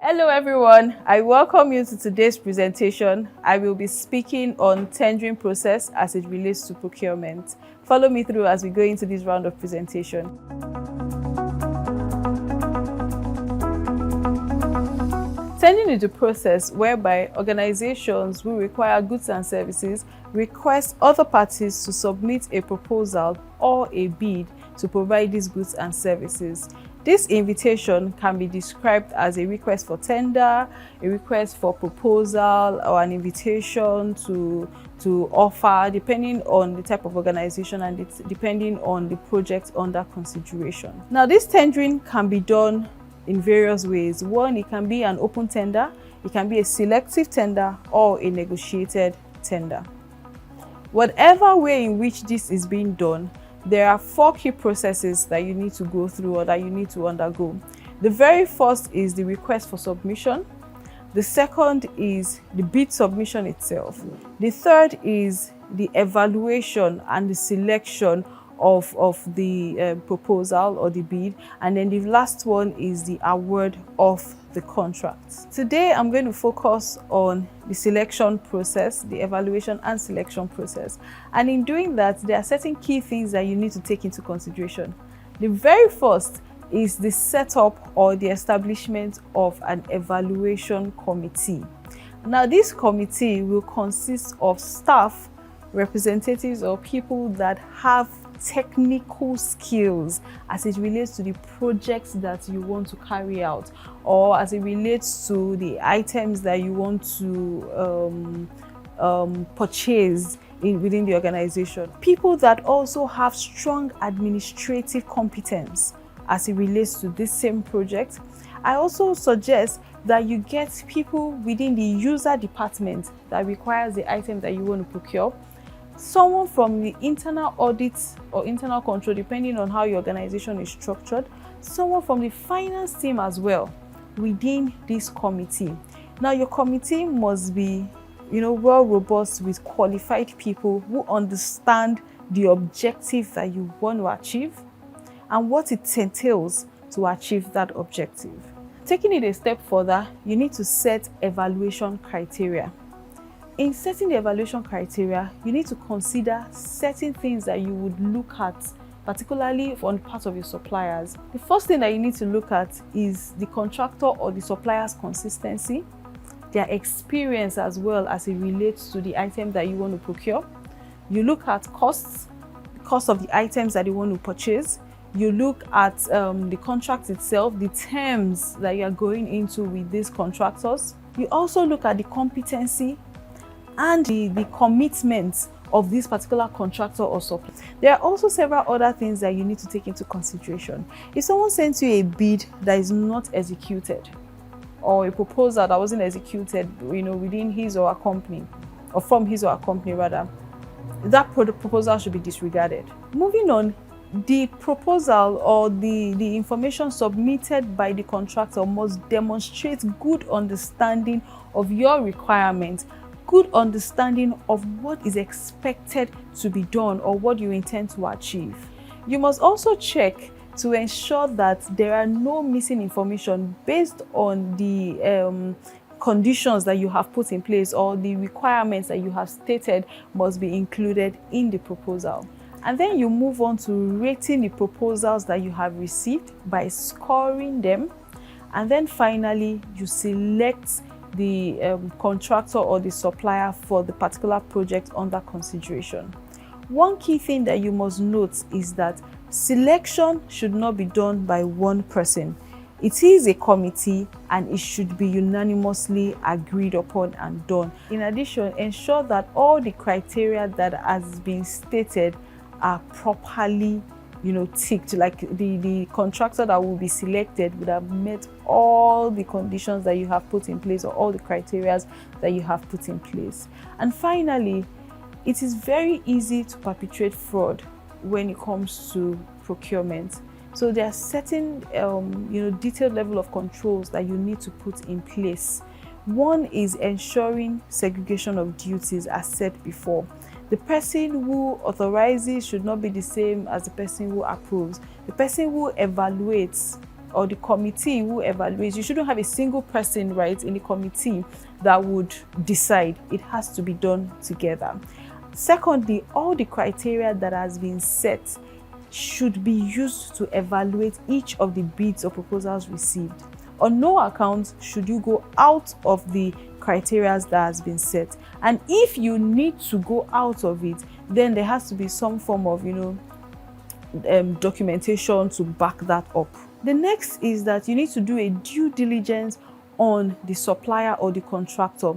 Hello everyone, I welcome you to today's presentation. I will be speaking on tendering process as it relates to procurement. Follow me through as we go into this round of presentation. Tendering is the process whereby organizations who require goods and services request other parties to submit a proposal or a bid to provide these goods and services. This invitation can be described as a request for tender, a request for proposal, or an invitation to offer, depending on the type of organization and depending on the project under consideration. Now, this tendering can be done in various ways. One, it can be an open tender, it can be a selective tender, or a negotiated tender. Whatever way in which this is being done, there are 4 key processes that you need to go through or that you need to undergo. The very first is the request for submission. The second is the bid submission itself. The third is the evaluation and the selection of the proposal or the bid, and then the last one is the award of the contract. Today I'm going to focus on the selection process, the evaluation and selection process, and in doing that there are certain key things that you need to take into consideration. The very first is the setup or the establishment of an evaluation committee. Now, this committee will consist of staff, representatives, or people that have technical skills as it relates to the projects that you want to carry out, or as it relates to the items that you want to purchase within the organization. People that also have strong administrative competence as it relates to this same project. I also suggest that you get people within the user department that requires the item that you want to procure, someone from the internal audit or internal control, depending on how your organization is structured, someone from the finance team as well within this committee. Now, your committee must be, well robust with qualified people who understand the objective that you want to achieve and what it entails to achieve that objective. Taking it a step further, you need to set evaluation criteria. In setting the evaluation criteria, you need to consider certain things that you would look at, particularly on the part of your suppliers. The first thing that you need to look at is the contractor or the supplier's consistency, their experience as well as it relates to the item that you want to procure. You look at costs, the cost of the items that you want to purchase. You look at the contract itself, the terms that you are going into with these contractors. You also look at the competency and the commitment of this particular contractor or supplier. There are also several other things that you need to take into consideration. If someone sends you a bid that is not executed, or a proposal that wasn't executed, within his or her company, or from his or her company rather, that proposal should be disregarded. Moving on, the proposal or the information submitted by the contractor must demonstrate good understanding of your requirements, good understanding of what is expected to be done or what you intend to achieve. You must also check to ensure that there are no missing information based on the conditions that you have put in place, or the requirements that you have stated must be included in the proposal. And then you move on to rating the proposals that you have received by scoring them. And then finally, you select the contractor or the supplier for the particular project under consideration. One key thing that you must note is that selection should not be done by one person. It is a committee and it should be unanimously agreed upon and done. In addition, ensure that all the criteria that has been stated are properly ticked. Like the contractor that will be selected would have met all the conditions that you have put in place, or all the criteria that you have put in place. And finally, it is very easy to perpetrate fraud when it comes to procurement. So there are certain detailed level of controls that you need to put in place. One is ensuring segregation of duties as said before. The person who authorizes should not be the same as the person who approves. The person who evaluates or the committee who evaluates, you shouldn't have a single person, right, in the committee that would decide. It has to be done together. Secondly, all the criteria that has been set should be used to evaluate each of the bids or proposals received. On no account should you go out of the criteria that has been set. And if you need to go out of it, then there has to be some form of, documentation to back that up. The next is that you need to do a due diligence on the supplier or the contractor.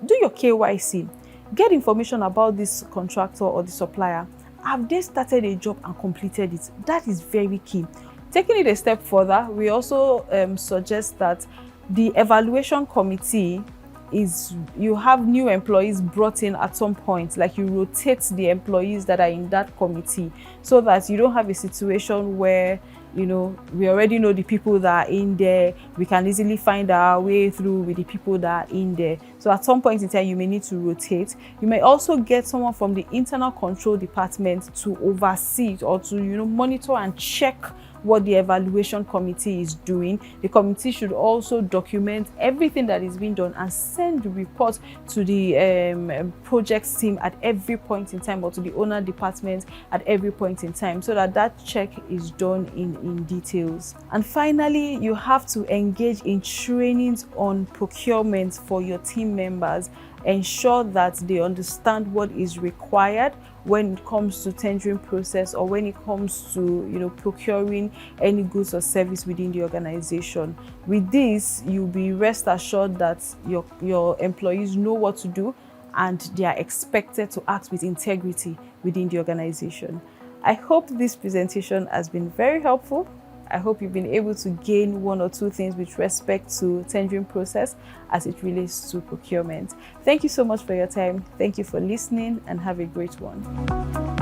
Do your KYC. Get information about this contractor or the supplier. Have they started a job and completed it? That is very key. Taking it a step further, we also suggest that the evaluation committee you have new employees brought in at some point, like you rotate the employees that are in that committee, so that you don't have a situation where we already know the people that are in there. We can easily find our way through with the people that are in there. So at some point in time, you may need to rotate. You may also get someone from the internal control department to oversee it, or to monitor and check what the evaluation committee is doing. The committee should also document everything that is being done and send the report to the projects team at every point in time, or to the owner department at every point in time, so that that check is done in details. And finally, you have to engage in trainings on procurement for your team members. Ensure that they understand what is required when it comes to tendering process, or when it comes to procuring any goods or service within the organization. With this, you'll be rest assured that your employees know what to do, and they are expected to act with integrity within the organization. I hope this presentation has been very helpful. I hope you've been able to gain one or two things with respect to tendering process as it relates to procurement. Thank you so much for your time. Thank you for listening, and have a great one.